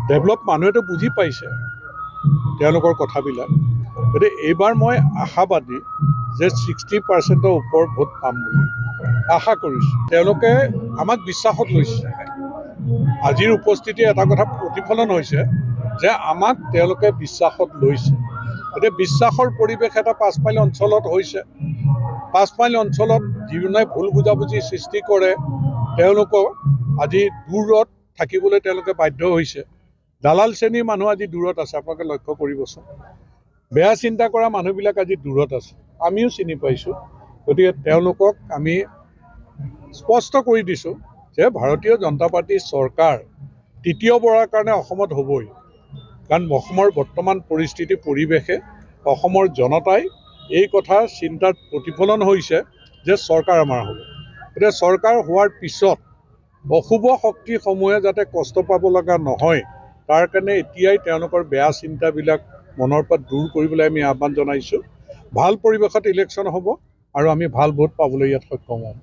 Develop মানুহেতো বুজি পাইছে তেওঁলোকৰ কথাবিলাক। গতিকে এইবাৰ মই আশাবাদী যে 60% ওপৰ ভোট পাম বুলি আশা কৰিছোঁ। তেওঁলোকে আমাক বিশ্বাসত লৈছে। আজিৰ উপস্থিতি এটা কথা প্ৰতিফলন হৈছে যে আমাক তেওঁলোকে বিশ্বাসত লৈছে। গতিকে বিশ্বাসৰ পৰিৱেশ এটা 5 মাইল অঞ্চলত হৈছে। 5 মাইল অঞ্চলত যিজনে ভুল বুজাবুজি সৃষ্টি কৰে তেওঁলোকক আজি দূৰত থাকিবলৈ তেওঁলোকে বাধ্য হৈছে। দালাল শ্ৰেণীৰ মানুহ আজি দূৰত আছে, আপোনালোকে লক্ষ্য কৰিবচোন। বেয়া চিন্তা কৰা মানুহবিলাক আজি দূৰত আছে, আমিও চিনি পাইছোঁ। গতিকে তেওঁলোকক আমি স্পষ্ট কৰি দিছোঁ যে ভাৰতীয় জনতা পাৰ্টীৰ চৰকাৰ তৃতীয়বাৰৰ কাৰণে অসমত হ'বই। কাৰণ অসমৰ বৰ্তমান পৰিস্থিতি পৰিৱেশে অসমৰ জনতাই এই কথা চিন্তাত প্ৰতিফলন হৈছে যে চৰকাৰ আমাৰ হ'ব। এতিয়া চৰকাৰ হোৱাৰ পিছত অশুভ শক্তিসমূহে যাতে কষ্ট পাব লগা নহয়, তাৰ কাৰণে এতিয়াই তেওঁলোকৰ বেয়া চিন্তাবিলাক মনৰ পৰা দূৰ কৰিবলৈ আমি আহ্বান জনাইছোঁ। ভাল পৰিৱেশত ইলেকশ্যন হ'ব আৰু আমি ভাল ভোট পাবলৈ ইয়াত সক্ষম হ'ম।